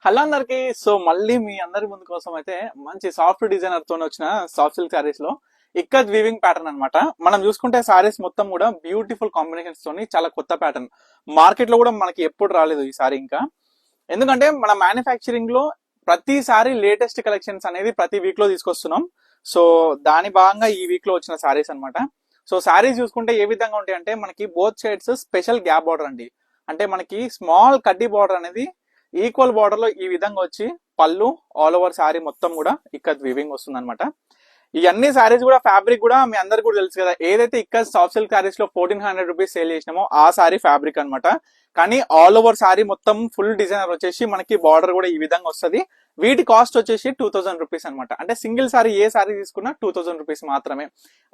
Hello అందరికి. So మళ్ళీ మీ అందరి ముందు కోసం అయితే మంచి సాఫ్ట్ డిజైనర్ తో వచ్చిన సాఫ్ట్ సిల్క్ సారీస్ లో ఇక్కత్ వీవింగ్ ప్యాటర్న్ అన్నమాట. మనం చూసుకుంటే సారీస్ మొత్తం కూడా బ్యూటిఫుల్ కాంబినేషన్స్ తోని చాలా కొత్త ప్యాటర్న్, మార్కెట్ లో కూడా మనకి ఎప్పుడు రాలేదు ఈ సారీ ఇంకా. ఎందుకంటే మన మ్యానుఫ్యాక్చరింగ్ లో ప్రతిసారి లేటెస్ట్ కలెక్షన్స్ అనేది ప్రతి వీక్ లో తీసుకొస్తున్నాం. సో దాని భాగంగా ఈ వీక్ లో వచ్చిన సారీస్ అన్నమాట. సో సారీస్ చూసుకుంటే ఏ విధంగా ఉంటాయి అంటే మనకి both sides special gap border అండి. అంటే మనకి స్మాల్ కడ్డీ బార్డర్ అనేది ఈక్వల్ బార్డర్ లో ఈ విధంగా వచ్చి పళ్ళు ఆల్ ఓవర్ శారీ మొత్తం కూడా ఇక్కత్ వీవింగ్ వస్తుంది అనమాట. ఈ అన్ని శారీస్ కూడా ఫ్యాబ్రిక్ కూడా మీ అందరికి కూడా తెలుసు కదా, ఏదైతే ఇక్కత్ సాఫ్ట్ సిల్క్ శారీస్ లో 1400 రూపీస్ సేల్ చేసినామో ఆ శారీ ఫ్యాబ్రిక్ అనమాట. కానీ ఆల్ ఓవర్ శారీ మొత్తం ఫుల్ డిజైనర్ వచ్చేసి మనకి బార్డర్ కూడా ఈ విధంగా వస్తుంది. వీటి కాస్ట్ వచ్చేసి 2000 రూపీస్ అనమాట. అంటే సింగిల్ సారీ ఏ సారీ తీసుకున్నా 2000 రూపీస్ మాత్రమే.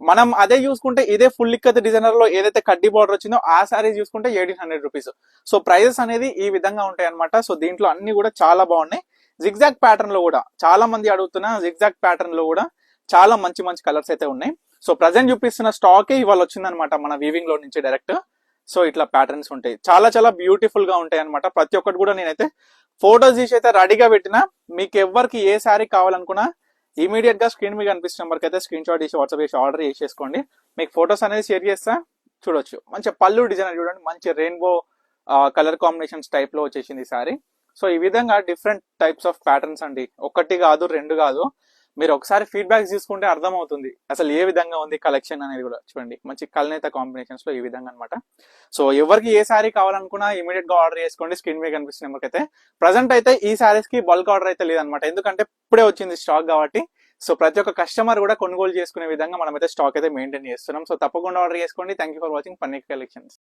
మనం అదే చూసుకుంటే ఇదే ఫుల్ ఇక్కత్ డిజైనర్ లో ఏదైతే కడ్డీ బార్డర్ వచ్చిందో ఆ సారీ చూసుకుంటే 1800 రూపీస్. సో ప్రైజెస్ అనేది ఈ విధంగా ఉంటాయి అనమాట. సో దీంట్లో అన్ని కూడా చాలా బాగున్నాయి. జిగ్జాగ్ ప్యాటర్న్ లో కూడా చాలా మంది అడుగుతున్న జిగ్జాగ్ ప్యాటర్న్ లో కూడా చాలా మంచి మంచి కలర్స్ అయితే ఉన్నాయి. సో ప్రజెంట్ చూపిస్తున్న స్టాక్ ఇవాళ వచ్చిందనమాట మన వీవింగ్ లో నుంచి డైరెక్ట్. సో ఇట్లా ప్యాటర్న్స్ ఉంటాయి, చాలా చాలా బ్యూటిఫుల్ గా ఉంటాయి అనమాట. ప్రతి ఒక్కటి కూడా నేనైతే ఫోటోస్ తీసి అయితే రెడీగా పెట్టినా. మీకు ఎవరికి ఏ శారీ కావాలనుకున్నా ఇమీడియట్ గా స్క్రీన్ మీద కనిపిస్తున్న నెంబర్కి అయితే స్క్రీన్ షాట్ తీసి వాట్సాప్ చేసి ఆర్డర్ చేసేసుకోండి. మీకు ఫోటోస్ అనేది షేర్ చేస్తా, చూడొచ్చు. మంచి పళ్ళు డిజైన్ చూడండి, మంచి రెయిన్బో కలర్ కాంబినేషన్స్ టైప్ లో వచ్చేసింది ఈ సారీ. సో ఈ విధంగా డిఫరెంట్ టైప్స్ ఆఫ్ ప్యాటర్న్స్ అండి, ఒకటి కాదు రెండు కాదు. మీరు ఒకసారి ఫీడ్బ్యాక్ తీసుకుంటే అర్థమవుతుంది అసలు ఏ విధంగా ఉంది కలెక్షన్ అనేది కూడా. చూడండి మంచి కల్నేత కాంబినేషన్స్ లో ఈ విధంగా అనమాట. సో ఎవరికి ఏ శారీ కావాలనుకున్నా ఇమీడియట్ గా ఆర్డర్ చేసుకోండి. స్క్రీన్ మీద కనిపిస్తున్న నెంబర్కి అయితే. ప్రజెంట్ అయితే ఈ శారీస్ కి బల్క్ ఆర్డర్ అయితే లేదనమాట, ఎందుకంటే ఇప్పుడే వచ్చింది స్టాక్ కాబట్టి. సో ప్రతి ఒక్క కస్టమర్ కూడా కొనుగోలు చేసుకునే విధంగా మనం అయితే స్టాక్ అయితే మెయింటైన్ చేస్తున్నాం. సో తప్పకుండా ఆర్డర్ చేసుకోండి. Thank you for watching paneer collections.